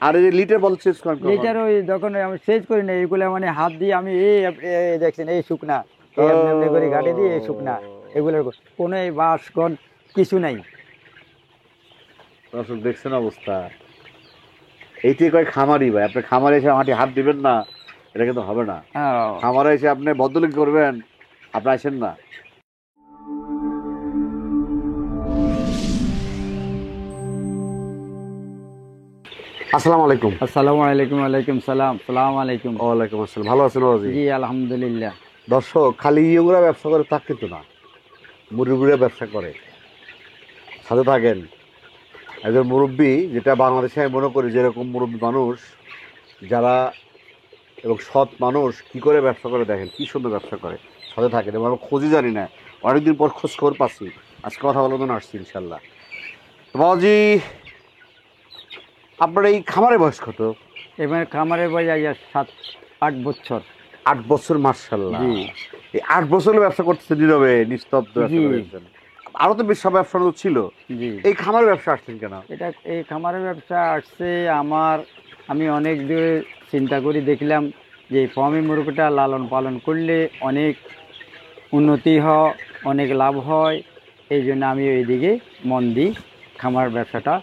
আর এই লিটার বল চেঞ্জ করেন কখন? লিটার ওই যখন আমি চেঞ্জ করি না, এগুলো মানে হাত দিয়ে আমি এই দেখছেন এই শুকনা এই এমনি এমনি করে ঘাটে দিয়ে এই শুকনা, এগুলোর কোনো এই বাঁশগণ কিছু নাই। দর্শক দেখছেন অবস্থা, এইটাই কয় খামারি ভাই। আপনি খামারে এসে মাটি হাত দিবেন না, এটা কিন্তু হবে না। হ্যাঁ। খামারে এসে আপনি ভদ্রলোক করবেন, আপনি আসেন না। আসসালামু আলাইকুম। আসসালামু আলাইকুম। ওয়ালাইকুম সালাম। সালাম আলাইকুম। ওয়ালাইকুম আসসালাম। ভালো আছেন বাবাজি? জি আলহামদুলিল্লাহ। দর্শক, খালি ইয়ংরা ব্যবসা করে তা কিন্তু না, মুরব্বীরা ব্যবসা করে। সাথে থাকেন একজন মুরব্বী, যেটা বাংলাদেশে আমি মনে করি যেরকম মুরব্বী মানুষ যারা এবং সৎ মানুষ কি করে ব্যবসা করে, দেখেন কি সুন্দর ব্যবসা করে। সাথে থাকেন, এবং আমরা খোঁজই জানি না, অনেকদিন পর খোঁজ খবর পাচ্ছি, আজকে কথা বলার জন্য আসছি ইনশাল্লাহ। তো বাবাজি, আপনার এই খামারের বয়স কত? এবার খামারের বয়স 7-8 বছর। 8 বছর, মার্শাল্লাহ। জি। এই 8 বছর ব্যবসা করতেছে নীরবে নিস্তব্ধ ব্যবসা করেছেন। আরো তো বেশ সব ব্যবসা ছিল। জি। এই খামারের ব্যবসা আসছেন কেন? এই খামারের ব্যবসা আসছে আমি অনেক দূরে চিন্তা করি, দেখলাম যে ফার্মি মুরগিটা লালন পালন করলে অনেক উন্নতি হয়, অনেক লাভ হয়। এই জন্য আমি এইদিকে মন দিই, খামার ব্যবসাটা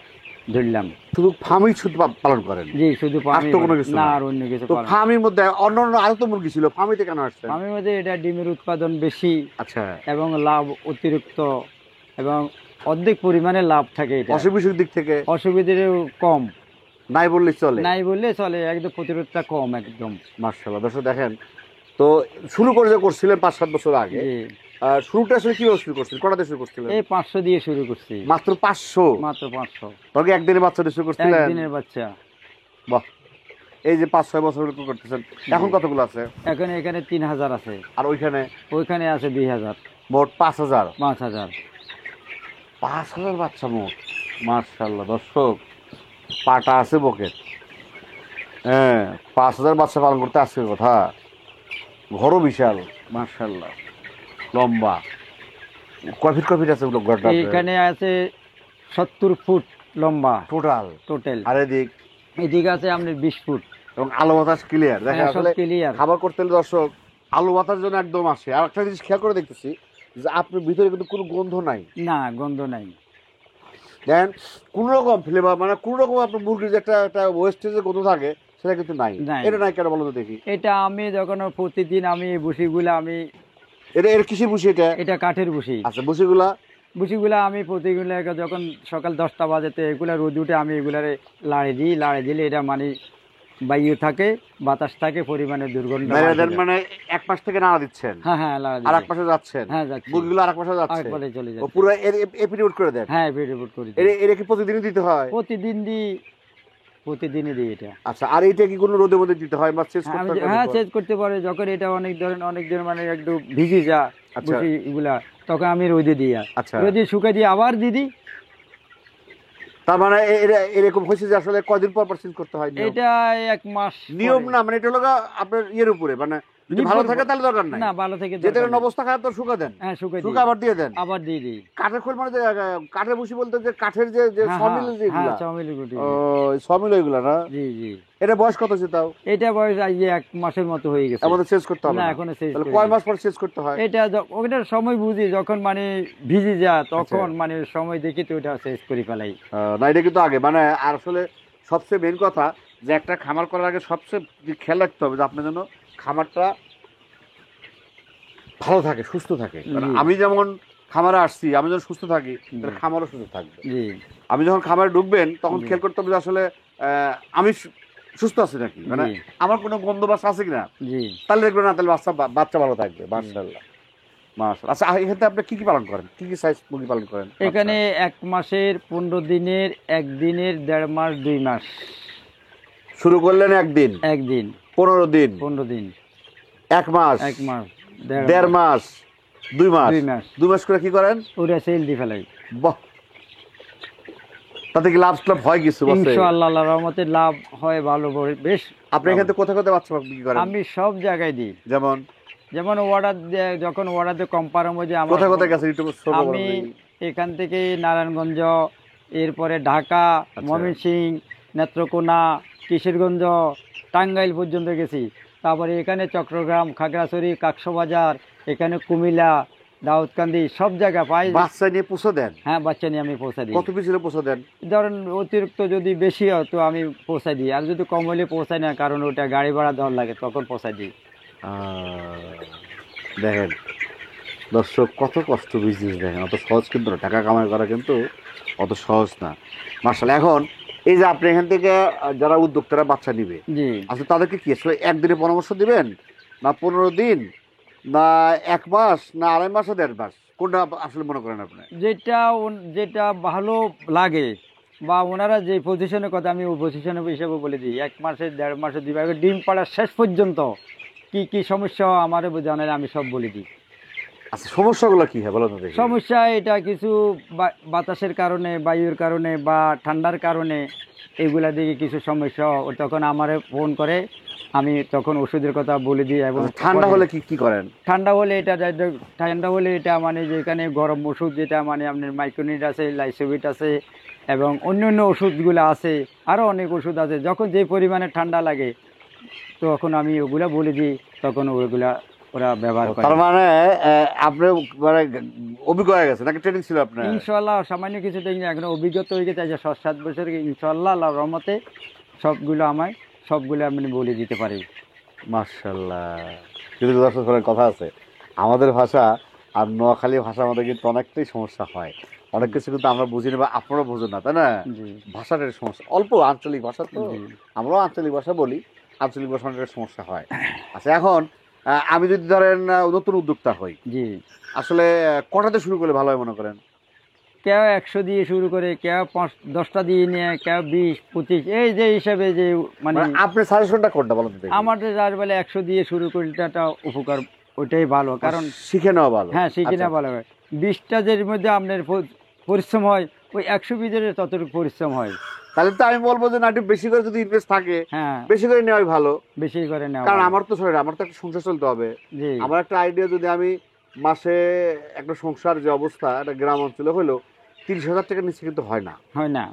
ধরলাম। শুধু ফার্মই শুধু পালন করেন? জি, শুধু ফার্মি, না আর অন্য কিছু। তো ফার্মের মধ্যে অন্য আরো তো মুরগি ছিল, ফার্মিতে কেন আসছে? ফার্মের মধ্যে এটা ডিমের উৎপাদন বেশি, আচ্ছা, এবং লাভ অতিরিক্ত, এবং অর্ধেক পরিমাণে লাভ থাকে। এটা অসুবিধার দিক থেকে অসুবিধাও কম, নাই বললে চলে। নাই বললে চলে, একদম প্রতিরোধটা কম একদম। মাশাআল্লাহ। দর্শক দেখেন, তো শুরু করছিলেন 5-7 বছর আগে। শুরুটা আসলে কিভাবে শুরু করছিলেন, কটাতে শুরু করছিলেন? এই 500 দিয়ে শুরু করছি। মাত্র 500? মাত্র 500। তবে একদিনের বাচ্চা দিয়ে শুরু করছিলেন? একদিনের বাচ্চা। বাহ। এই যে 5-6 বছর করতেছেন, এখন কতগুলো আছে? এখন এখানে 3000 আছে। আর ওইখানে আছে 2000। মোট 5000। 5000 বাচ্চা মোট। মাশাআল্লাহ। দর্শক, পাটা আছে বকেট। হ্যাঁ, 5000 বাচ্চা পালন করতে আসছে কথা। ঘরও বিশাল, মাশাআল্লাহ। লম্বা কয় ফিট আছে ঘরটা? এখানে আছে 70 ফুট লম্বা টোটাল। আর এদিকে আছে আপনার 20 ফুট। এবং আলো বাতাস ক্লিয়ার। দেখেন আসলে ক্লিয়ার। খাবার করতে হলে দর্শক আলো বাতাস জন্য একদম আসে। আর একটা জিনিস খেয়াল করে দেখতেছি যে আপনার ভিতরে কিন্তু কোনো গন্ধ নাই। না, গন্ধ নাই। দেন কোন রকম ফ্লেভার, মানে কোন রকম আপনার মুরগির যে একটা ওয়েস্টেজের গন্ধ থাকে, সেটা কিন্তু নাই। এটা নাই কেন বলো তো দেখি? এটা আমি যখন প্রতিদিন আমি ভুসিগুলো এর কিসের ভুসি? এটা কাঠের ভুসি। আচ্ছা, ভুসিগুলা আমি প্রতিগুলা যখন সকাল 10টা বাজেতে এগুলা রোদ উঠে আমি এগুলারে লাড়ে দিলে এটা মানে বায়ু থাকে, বাতাস থাকে, পরিমাণে দুর্গন্ধ। মানে এক পাশ থেকে নাড়া দিচ্ছেন? হ্যাঁ, আর এক পাশে যাচ্ছেন? হ্যাঁ, যাচ্ছে। মুরগিগুলো আর এক পাশে যাচ্ছে, আরেকবারে চলে যাচ্ছে। পুরো এপিরিউড করে দেন? হ্যাঁ, এপিরিউড করে দেন। এর কি প্রতিদিনই দিতে হয়? প্রতিদিনই দিই এটা। আচ্ছা, আর এইটা কি কোনো রোদের মধ্যে দিতে হয় বা চেঞ্জ করতে হয়? হ্যাঁ, চেঞ্জ করতে পারে। যখন এটা অনেক দিন মানে একটু ভিজে যায় ভুসিগুলা, তখন আমি রোদে দিই। আচ্ছা, রোদে শুকাই দিয়ে আবার দিদি। তার মানে এরকম হয়েছে যে আসলে কয়দিন পর চেঞ্জ করতে হয়? এটা 1 মাস নিয়ম না, মানে এটা হলো আপনার ইয়ের উপরে, মানে যদি ভালো থাকে তাহলে দরকার নাই। না, ভালো থেকে যেটা অবস্থা খারাপ তো শুকা দেন। হ্যাঁ, শুকা আবার দিয়ে দেন। আবার দিয়ে দিই। কাঠের খোল মানে কাঠের ভুসি বলতে যে কাঠের যে সমিল, যেগুলা সমিল ওইগুলা না? জি জি। এটা বয়স কত আছে তাও? এটা বয়স 1 মাসের মতো হয়ে গেছে। আমাদের চেঞ্জ করতে হবে না, এখনো চেঞ্জ। তাহলে কয় মাস পর চেঞ্জ করতে হয়? ওটার সময় বুঝি, যখন মানে ভিজে যায় তখন মানে সময় দেখি তো ওটা চেঞ্জ করে ফেলাই। না, এটা কিন্তু আগে মানে, আর আসলে সবচেয়ে মেন কথা যে একটা খামার করার আগে সবচেয়ে খেয়াল রাখতে হবে যে আপনার জন্য খামারটা ভালো থাকে, সুস্থ থাকে। আমি যেমন খামারে আসছি, আমি যখন সুস্থ থাকি খামারও সুস্থ থাকবে। আমি যখন খামারে ঢুকবেন তখন খেয়াল করতে হবে যে আসলে আমি সুস্থ আছি নাকি, মানে আমার কোনো গন্ধ বাসা আছে কিনা। তাহলে দেখবেন না, তাহলে বাচ্চা ভালো থাকবে। মাশাআল্লাহ। আচ্ছা, এখানে আপনি কি পালন করেন, কি সাইজ মুরগি পালন করেন? এখানে 1 মাসের, 15 দিনের, 1 দিনের, 1.5 মাস, 2 মাস। শুরু করলেন একদিন, 15 দিন, 1 মাস, 1.5 মাস, 2 মাস। 2 মাস করে কি করেন? ওটা সেল দিয়ে ফেলাই। বাহ, তাতে কি লাভ হয় কিছু? ইনশাআল্লাহ, আল্লাহর রহমতে লাভ হয় ভালো, বেশ। আপনি এখানে কোথায় কোথায় বাচ্চা বিক্রি করেন? আমি সব জায়গায় দিই। যেমন অর্ডার যখন অর্ডার দিয়ে কোম্পানির মধ্যে কোথায় কোথায় গেছে আমি এখান থেকে নারায়ণগঞ্জ, এরপরে ঢাকা, ময়মনসিংহ, নেত্রকোনা, কিশোরগঞ্জ, টাঙ্গাইল পর্যন্ত গেছি। তারপরে এখানে চট্টগ্রাম, খাগড়াছড়ি, কক্সবাজার, এখানে কুমিল্লা, দাউদকান্দি সব জায়গা পাই। বাচ্চা নিয়ে পৌঁছে দেন? হ্যাঁ, বাচ্চা নিয়ে আমি পৌঁছা দিই। কত পিছনে পৌঁছে দেন? ধরেন অতিরিক্ত যদি বেশি হয় তো আমি পৌঁছাই দিই, আর যদি কম হলে পৌঁছাই না, কারণ ওটা গাড়ি ভাড়া দেওয়ার লাগে, তখন পৌঁছাই দিই। দেখেন দর্শক, কত কষ্ট বিজনেস, দেখেন অত সহজ কিন্তু না, টাকা কামাই করা কিন্তু অত সহজ না মার্শাল্লাহ। এখন এই যে আপনি এখান থেকে যারা উদ্যোক্তারা বাচ্চা নিবে, জি, আসলে তাদেরকে কি আসলে একদিনে পরামর্শ দিবেন, না 15 দিন, না 1 মাস, না 2.5 মাস, 1.5 মাস, কোনটা আসলে মনে করেন আপনি? যেটা ভালো লাগে বা ওনারা যে পজিশনের কথা, আমি ওই পজিশনের হিসাবে বলে দিই, 1 মাসে 1.5 মাসে দিবে, ডিম পাড়ার শেষ পর্যন্ত কি কি সমস্যা আমারে জানালে আমি সব বলে দিই। আচ্ছা, সমস্যাগুলো কি হয় বলো তো দেখি। সমস্যা এটা কিছু বাতাসের কারণে, বায়ুর কারণে বা ঠান্ডার কারণে, এগুলা দিকে কিছু সমস্যা, ও তখন আমারে ফোন করে, আমি তখন ওষুধের কথা বলে দিই। এবং ঠান্ডা হলে কি কি করেন? ঠান্ডা হলে এটা মানে যেখানে গরম ওষুধ, যেটা মানে আপনার মাইক্রোনিট আছে, লাইসোভিট আছে, এবং অন্য অন্য ওষুধগুলো আছে, আরও অনেক ওষুধ আছে। যখন যে পরিমাণে ঠান্ডা লাগে তখন আমি ওগুলা বলে দিই, তখন ওইগুলা ওরা ব্যবহার করে। তার মানে আপনি মানে অভিজ্ঞ হয়ে গেছে নাকি ট্রেনিং ছিল আপনার? ইনশাল্লাহ সামান্য কিছু দেখি, এখন অভিজ্ঞতা হয়ে গেছে 7 বছর, ইনশাল্লাহ আল্লাহর রহমতে সবগুলো আমি বলে দিতে পারি। মাশাআল্লাহ। কিন্তু দর্শক কথা আছে, আমাদের ভাষা আর নোয়াখালী ভাষার মধ্যে কিন্তু অনেকটাই সমস্যা হয়, অনেক কিছু কিন্তু আমরা বুঝি না বা আপনারা বুঝুন না, তাই না? জি, ভাষাটার সমস্যা, অল্প আঞ্চলিক ভাষা তো, জি, আমরাও আঞ্চলিক ভাষা বলি, আঞ্চলিক ভাষার সমস্যা হয়। আচ্ছা, এখন আমি যদি ধরেন নতুন উদ্যোক্তা হই, জি, আসলে কটাতে শুরু করলে ভালো হয় মনে করেন? কেউ 100 দিয়ে শুরু করে, কেউ 10টা দিয়ে নিয়ে, কেউ 20, 25, এই যে হিসাবে যে মানে আপনি সাজেশনটা কোনটা বলেন তো? আমাদের যার বেলা 100 দিয়ে শুরু করলে একটা উপকার, ওইটাই ভালো, কারণ শিখে নেওয়া ভালো। হ্যাঁ, শিখে আচ্ছা, না ভালো হয়। 20টা যের মধ্যে আপনার পরিশ্রম হয়, ওই 100 বীজের ততটুকু পরিশ্রম হয়। তাহলে তো আমি বলবো যে না, একটু বেশি করে যদি ইনভেস্ট থাকে, হ্যাঁ, বেশি করে নেওয়াই ভালো। বেশি করে নেওয়া কারণ ভালো। আমার তো একটা সংসার চলতে হবে। জি, আমার একটা আইডিয়া, যদি আমি মাসে একটা সংসার যে অবস্থা, একটা গ্রাম অঞ্চলে হলেও 30,000 টাকার নিচে কিন্তু হয় না। হয় না।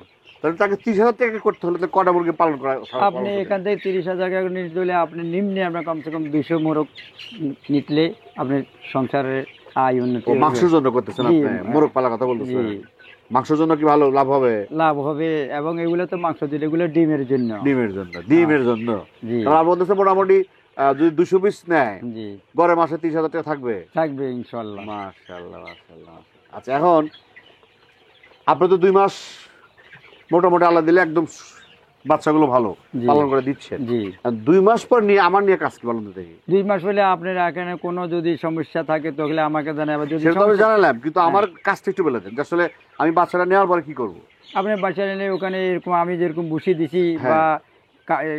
তাহলে তাকে 30,000 টাকা করতে হলে তো কটা মুরগি পালন করা? আপনি এখান থেকে 30,000 টাকা নিতে হলে আপনি নিম্নে আপনার কমসে কম 200 মোরগ নিতলে আপনার সংসারের আয় উন্নতি হবে। মাংসের জন্য করতেছেন জি, আপনি? মোরগ পালা কথা বলতেছেন? জি, মাংসের জন্য কি ভালো লাভ হবে? লাভ হবে। এবং এগুলো তো মাংস দিলে, এগুলো ডিমের জন্য। ডিমের জন্য? ডিমের জন্য। জি, কারণ আমার বলতেছে মোটামুটি যদি 200 পিস নেয়, জি, গড়ে মাসে 30,000 টাকা থাকবে। থাকবে ইনশাল্লাহ। মাশাআল্লাহ, মাশাআল্লাহ। আচ্ছা, এখন আপনি তো 2 মাস মোটামুটি আল্লাহ দিলে একদম বাচ্চাগুলো ভালো জি, পালন করে দিচ্ছেন। জি, 2 মাস পর নিয়ে আমার নিয়ে কাজ কি বলেন তো দেখি? 2 মাস হলে আপনার এখানে কোনো যদি সমস্যা থাকে তাহলে আমাকে জানাবেন। যদি সেটা তো আমি সমস্যা- জানালাম, কিন্তু আমার কাজটা একটু বলে দেন যে আসলে আমি বাচ্চাটা নেওয়ার পরে কি করব? আপনি বাচ্চা নিলে ওখানে এরকম আমি যেরকম বসিয়ে দিছি, হ্যাঁ। বা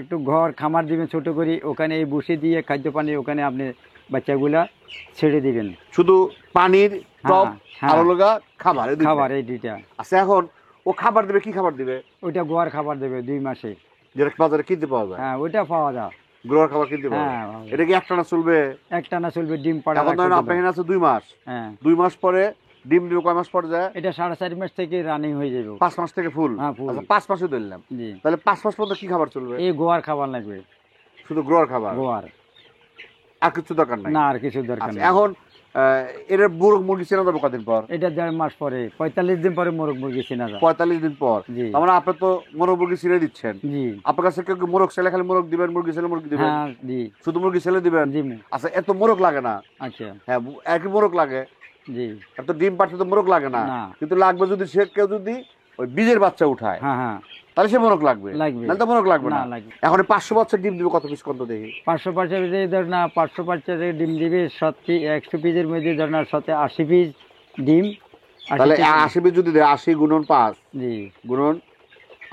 একটু ঘর খামার দিবেন ছোট করে, ওখানে এই বসিয়ে দিয়ে খাদ্য পানি ওখানে আপনি বাচ্চাগুলা ছেড়ে দিবেন। শুধু পানির টপ হ্যাঁ, আর লগা খাবার, এই দুইটা? খাবার এই দুইটা। আচ্ছা, এখন ও খাবার দেবে, কি খাবার দিবে? ওইটা গোয়ার খাবার দেবে 2 মাসে। যেটা বাজারে কিনতে পাওয়া যায়? হ্যাঁ, ওইটা পাওয়া যায়। গ্রোয়ার খাবার কিনতে পাওয়া যায়? হ্যাঁ, এটা কি একটানা চলবে? একটানা চলবে, ডিম পাড়া। এখন ধরেন আপনার এখানে আছে 2 মাস, হ্যাঁ, 2 মাস পরে ডিম দিবে কয় মাস পর যায়? এটা 4.5 মাস থেকে রানিং হয়ে যাবে। 5 মাস থেকে ফুল? হ্যাঁ, ফুল। আচ্ছা, 5 মাসে ধরলাম, জি, তাহলে 5 মাস পর্যন্ত কি খাবার চলবে? এই গোয়ার খাবার লাগবে, শুধু গ্রোয়ার খাবার, গোয়ার, আর কিছু দরকার নাই? না আর কিছু দরকার আচ্ছা, নেই। এখন এর মোরগ মুরগি চেনা যাবে কদিন পর? এটা 1.5 মাস পরে, 45 দিন পরে মোরগ মুরগি চেনা যায়। 45 দিন পর? জি, আমরা আপনি তো মোরগ মুরগি ছেড়ে দিচ্ছেন, জি, আপনার কাছে কেউ কি মোরগ ছেলে খালি মোরগ দিবেন, মুরগি ছেলে মুরগি দিবেন? হ্যাঁ, জি, শুধু মুরগি ছেলে দিবেন? জি, আচ্ছা, এত মোরগ লাগে না? আচ্ছা, হ্যাঁ, একই মোরগ লাগে, জি, এত ডিম পাড়তে তো মোরগ লাগে না, না, কিন্তু লাগবে যদি কেউ যদি ওই বীজের বাচ্চা উঠায়, হ্যাঁ, হ্যাঁ, তাহলে সে মোরগ লাগবে, লাগবে, নাহলে তো মোরগ লাগবে না। না লাগবে। এখন 500 বাচ্চা ডিম দিবে কত পিস কত দেখি? 500 বাচ্চা ধর না, 500 বাচ্চা ডিম দিবে 100 পিসের মধ্যে ধর না 80 পিস ডিম। 80 তাহলে পিস, 80 পিস যদি দেয়, 80 গুণন 5 জি, গুণন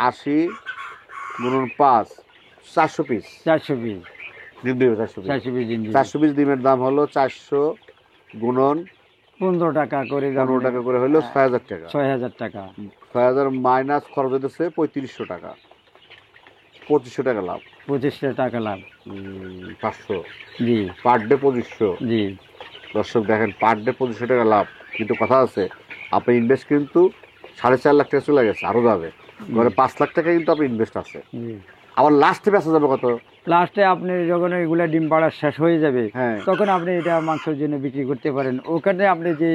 80 গুণন 5, 400 পিস 400 পিস, ডিম দিবে। 400 পিস, 400 পিস ডিম দিবে। 400 পিস ডিমের দাম হলো 400 গুণন 15 টাকা করে, 15 টাকা করে হলো 6,000 টাকা। 6,000 টাকা। 6,000 মাইনাস খরচ হইতেছে 3500 টাকা, 2500 টাকা লাভ। 25 টাকা লাভ। 500 জি, পার ডে 2500। জি, দর্শক দেখেন, পার ডে 2500 টাকা লাভ, কিন্তু কথা আছে আপনি ইনভেস্ট কিন্তু 4.5 লাখ টাকা চলে গেছে, আরও যাবে। ঘরে 5 লাখ টাকা কিন্তু আপনার ইনভেস্ট আছে। জি। আবার লাস্টে বেচা যাবে কত? লাস্টে আপনি যখন এগুলা ডিম পাড়া শেষ হয়ে যাবে হ্যাঁ। তখন আপনি এটা মাংসের জন্য বিক্রি করতে পারেন। ওখানে আপনি যে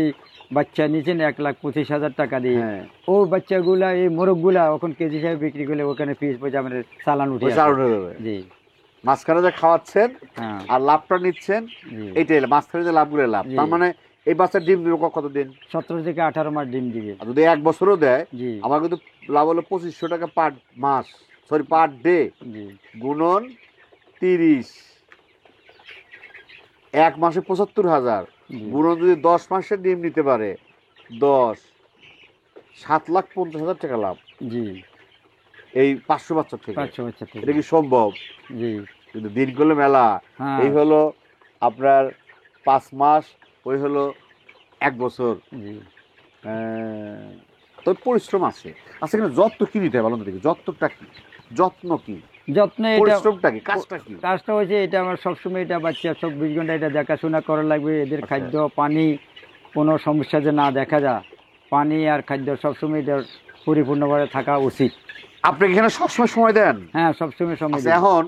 বাচ্চা নিয়েছেন 1,25,000 টাকা দিয়ে, হ্যাঁ। ও বাচ্চাগুলা এই মোরগগুলা ওখানে কেজি হিসাবে বিক্রি করলে ওখানে পিস পয়সা আমাদের চালান উঠে পয়সা আসে। উঠে যাবে। জি। মাঝখানে যে খাওয়াচ্ছেন হ্যাঁ। আর লাভটা নিচ্ছেন, জি। এইটাই মাঝখানে যে লাভগুলো লাভ। জি। তার মানে এই বাচ্চার ডিম দিবে কতদিন? 17 থেকে 18 মাস ডিম দিবে। আর যদি 1 বছরও দেয়, জি। আমার কিন্তু লাভ হলো 2500 টাকা পার মাস, সরি পার ডে, জি। গুণন 30, 1 মাসে 75,000, জি। গুণন যদি 10 মাসের ডিম নিতে পারে 10, 7,50,000 টাকা লাভ জি। এই 500 বাচ্চা থেকে। 500 বাচ্চা থেকে। এটা কি সম্ভব? জি। কিন্তু দিন করলে মেলা। হ্যাঁ। এই হলো আপনার 5 মাস, ওই হলো 1 বছর। জি। তবে পরিশ্রম আছে। আচ্ছা, কিন্তু যত্ন কি নিতে হয় বলুন তো দেখি, যত্নটা কি? যত্ন কি? যত্ন এটা পরিশ্রমটা কি? কাজটা কি? কাজটা হচ্ছে এটা আমার সবসময় এটা বাচ্চা 24 ঘন্টা এটা দেখাশোনা করা লাগবে। এদের আচ্ছা। খাদ্য পানি কোনো সমস্যা যে না দেখা যায়, পানি আর খাদ্য সবসময় এটা পরিপূর্ণভাবে থাকা উচিত। আপনি কি এখানে সবসময় সময় দেন? হ্যাঁ, সবসময় সময় আচ্ছা, দিই। এখন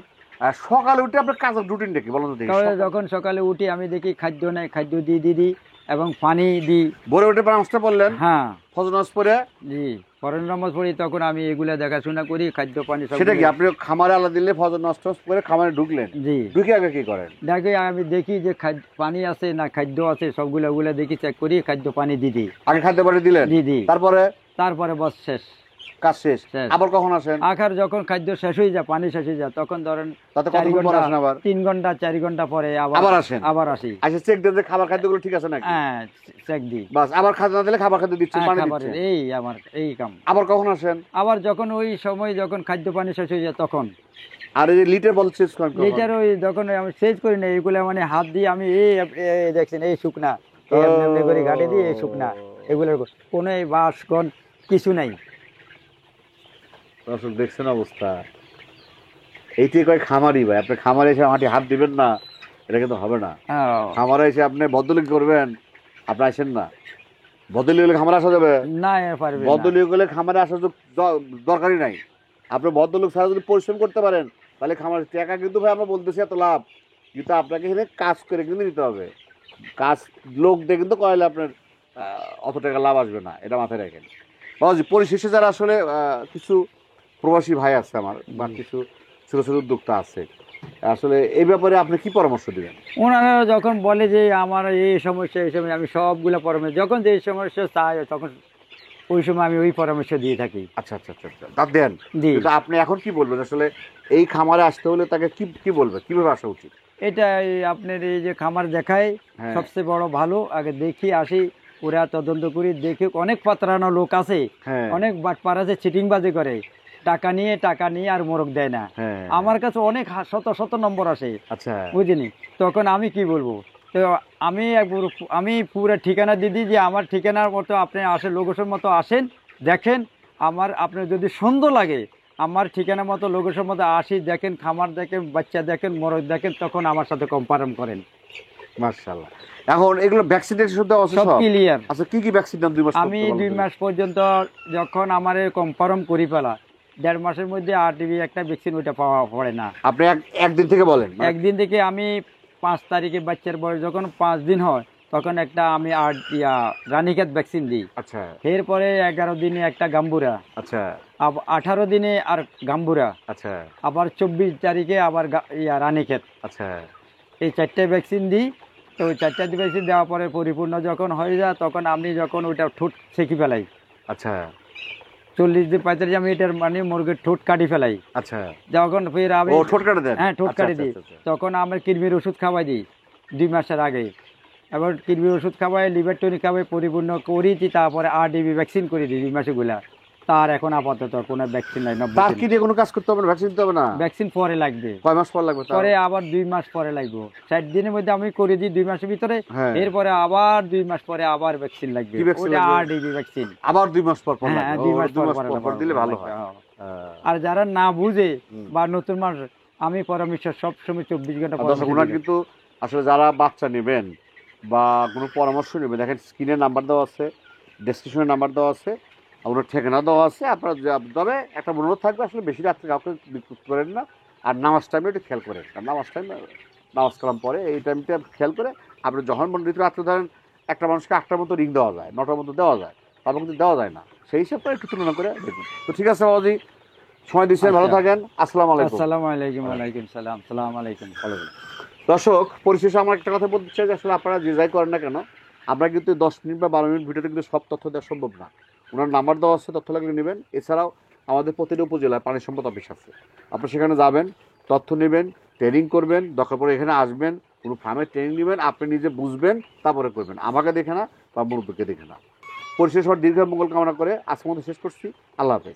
সকালে উঠে আপনার কাজের রুটিনটা কি বলুন তো দেখি? তাহলে যখন সকালে উঠি আমি দেখি খাদ্য নেই, খাদ্য দিই এবং পানি দিই। ভোরে উঠে পরামর্শটা বললেন, হ্যাঁ। ফজর নামাজ পড়ে জি। পরের নামাজ পড়ি তখন আমি এগুলা দেখাশোনা করি, খাদ্য পানি সব। সেটা কি আপনি খামারে আলাদা দিলে ফজর নষ্ট করে খামারে ঢুকলেন, জি। ঢুকে আগে কি করেন? দেখি আমি দেখি যে পানি আছে না খাদ্য আছে, সবগুলো ওগুলা দেখি চেক করি, খাদ্য পানি দিই। আগে খাদ্য বাড়ি দিলেন, দিই। তারপরে বস শেষ। কাজ শেষ। শেষ। আবার কখন আসেন? আখার যখন খাদ্য শেষ হয়ে যায়, পানি শেষ হয়ে যায়, তখন ধরেন তাতে 4 কতক্ষণ পর ঘন্টা, আসেন আবার? 3 ঘন্টা 4 ঘন্টা পরে আবার আসেন? আবার আসি। আচ্ছা, চেক দেন যে খাবার খাদ্যগুলো ঠিক আছে নাকি? হ্যাঁ, চেক দিই। বাস, আবার খাদ্য না দিলে খাবার খাদ্য দিচ্ছেন, হ্যাঁ, পানি খাবারের দিচ্ছেন। এই আমার এই কাম। আবার কখন আসেন? আবার যখন ওই সময় যখন খাদ্য পানি শেষ হয়ে যায় তখন। আর এই যে লিটার বল চেঞ্জ করেন কখন? লিটার ওই যখন আমি সেচ করি না, এইগুলো মানে হাত দিয়ে আমি এই দেখছেন এই শুকনা, এই এমনি করে ঘাটে দিয়ে এই শুকনা, এগুলোর কোনো এই বাঁশ কোন কিছু নাই। দর্শক দেখছেন অবস্থা, এইটাই কয় খামারি ভাই। আপনি খামারে এসে মাটি হাত দিবেন না, এটা কিন্তু হবে না। খামারে এসে আপনি বদলি করবেন, আপনি আসেন না। বদলি হলে খামারে আসা যাবে না, পারবে না। বদলি হলে খামারে আসার দরকারই নাই। আপনি বদলোক ছাড়া যদি পরিশ্রম করতে পারেন তাহলে খামারের টাকা কিন্তু ভাই আমরা বলতেছি এত লাভ, কিন্তু আপনাকে এখানে কাজ করে কিন্তু নিতে হবে। কাজ লোক দিয়ে কিন্তু করাইলে আপনার অত টাকা লাভ আসবে না, এটা মাথায় রাখেন। বাবাজি, পরিশেষে যারা আসলে কিছু প্রবাসী ভাই আছে আমার, বা কিছু ছোট ছোট উদ্যোক্তা আছে, আসলে এই ব্যাপারে আপনি কি পরামর্শ দিবেন? ওনারা যখন বলে যে আমার এই সমস্যা এই সময়, আমি সবগুলো পরামর্শ যখন যে সমস্যা চাই তখন ওই সময় আমি ওই পরামর্শ দিয়ে থাকি। আচ্ছা আচ্ছা আচ্ছা আচ্ছা, তা দেন। কিন্তু আপনি এখন কি বলবেন আসলে এই খামারে আসতে হলে তাকে কি কি বলবেন, কিভাবে আসা উচিত? এটা আপনার এই যে খামার দেখায় হ্যাঁ। সবচেয়ে বড় ভালো। আগে দেখি আসি, ওরা তদন্ত করি, দেখি অনেক পাতরানো লোক আছে, হ্যাঁ। অনেক বাটপার আছে, চিটিংবাজি করে, টাকা নিয়ে আর মোরগ দেয় না। হ্যাঁ। আমার কাছে অনেক শত নম্বর আসে। আচ্ছা, বুঝিনি, তখন আমি কি বলবো? তো আমি পুরো ঠিকানা দিয়ে দিই যে আমার ঠিকানার মতো আপনি আসেন, লোকেশন মতো আসেন, দেখেন আপনার যদি সুন্দর লাগে আমার ঠিকানা মতো লোকেশন মতো আসি, দেখেন খামার দেখেন, বাচ্চা দেখেন, মোরগ দেখেন, তখন আমার সাথে কম্পারেম করেন। মাশাআল্লাহ। এখন এগুলো ভ্যাকসিনেশন দেওয়া আছে সব সব ক্লিয়ার। আচ্ছা, কি কি ভ্যাকসিন দেন 2 মাস? আমি 2 মাস পর্যন্ত যখন আমার কম্পারেম করি ফেলা, 1.5 মাসের মধ্যে আরটিবি একটা ভ্যাকসিন ওইটা পাওয়া পড়ে না। আপনি একদিন থেকে বলেন? একদিন থেকে আমি 5 তারিখে বাচ্চার বয়স যখন 5 দিন হয় তখন একটা আমি রানীক্ষেত ভ্যাকসিন দিই। আচ্ছা। এরপরে 11 দিনে একটা গাম্বুরা। আচ্ছা। 18 দিনে আর গাম্বুরা। আচ্ছা। আবার 24 তারিখে আবার রানীক্ষেত। আচ্ছা। এই 4টে ভ্যাকসিন দিই। তো ওই 4টে ভ্যাকসিন দেওয়ার পরে পরিপূর্ণ যখন হয়ে যায় তখন আমি যখন ওইটা ঠোঁট ছেঁকি ফেলাই। আচ্ছা। 40 দিন 45 আমি এটার মানে মুরগির ঠোঁট কাটি ফেলাই। আচ্ছা। যখন ফের আমি ঠোঁট কাটে দেন? হ্যাঁ, ঠোঁট কাটি দিই। তখন আমরা কৃমির ওষুধ খাওয়াই দিই 2 মাসের আগে। এবার কৃমির ওষুধ খাওয়াই, লিভার টনিক খাওয়াই, পরিপূর্ণ করেছি, তারপরে আরডিবি ভ্যাকসিন করে দিই 2 মাসেগুলা। তার এখন আপাতত কোনো ভ্যাকসিন নাই। তার কি দিয়ে কোনো কাজ করতে হবে না? ভ্যাকসিন দিতে হবে না? ভ্যাকসিন পরে লাগবে। কয় মাস পর লাগবে? পরে আবার 2 মাস পরে লাগবে। 60 দিনের মধ্যে আমি করে দিই 2 মাসের ভিতরে। হ্যাঁ। এরপরে আবার 2 মাস পরে আবার ভ্যাকসিন লাগবে। ওটা আরডিবি ভ্যাকসিন। আবার 2 মাস পর হ্যাঁ, লাগবে? 2 মাস পর দিলে ভালো হয়। আর যারা না বুঝে বা নতুন মানুষ, আমি পরামর্শ সবসময় 24 ঘন্টা দর্শক, ওনার কিন্তু আসলে যারা বাচ্চা নেবেন বা কোনো পরামর্শ নেবেন, দেখেন স্ক্রিনে নাম্বার দেওয়া আছে, ডেসক্রিপশনে নাম্বার দেওয়া আছে, আপনার ঠিকানা দেওয়া আছে, আপনার তবে একটা অনুরোধ থাকবে, আসলে বেশি রাত্রে কাউকে বিদ্যুৎ করেন না, আর নামাজ টাইমে একটু খেয়াল করেন, কারণ নামাজ টাইম, নামাজ কালাম পরে এই টাইমটা খেয়াল করে আপনি যখন মনে রাত্রে ধরেন একটা মানুষকে 8টার মতো রিং দেওয়া যায়, 9টার মতো দেওয়া যায়, তারপর কিন্তু দেওয়া যায় না, সেই হিসাব করে একটু তুলনা করে দেখুন। তো ঠিক আছে বাবাজি, সময় দিচ্ছেন, ভালো আচ্ছা। থাকেন, আসসালামু আলাইকুম। আসসালামু আলাইকুম। ওয়ালাইকুম সালাম। আসসালামু আলাইকুম। দর্শক, পরিশেষে আমার একটা কথা বলতে চাই যে আসলে আপনারা যে যাই করেন না কেন, আমরা কিন্তু 10 মিনিট বা 12 মিনিট ভিডিওতে কিন্তু সব তথ্য দেওয়া সম্ভব না। ওনার নাম্বার দেওয়া আছে, তথ্য লাগলে নেবেন। এছাড়াও আমাদের প্রতিটি উপজেলায় পানি সম্পদ অফিস আছে, আপনি সেখানে যাবেন, তথ্য নেবেন, ট্রেনিং করবেন, দরকার পড়ে এখানে আসবেন, কোনো ফার্মের ট্রেনিং নেবেন, আপনি নিজে বুঝবেন, তারপরে করবেন, আমাকে দেখে না বা মুরব্বীকে দেখে না। পরিশেষে দীর্ঘ মঙ্গল কামনা করে আজকের মতো শেষ করছি। আল্লাহ হাফেজ।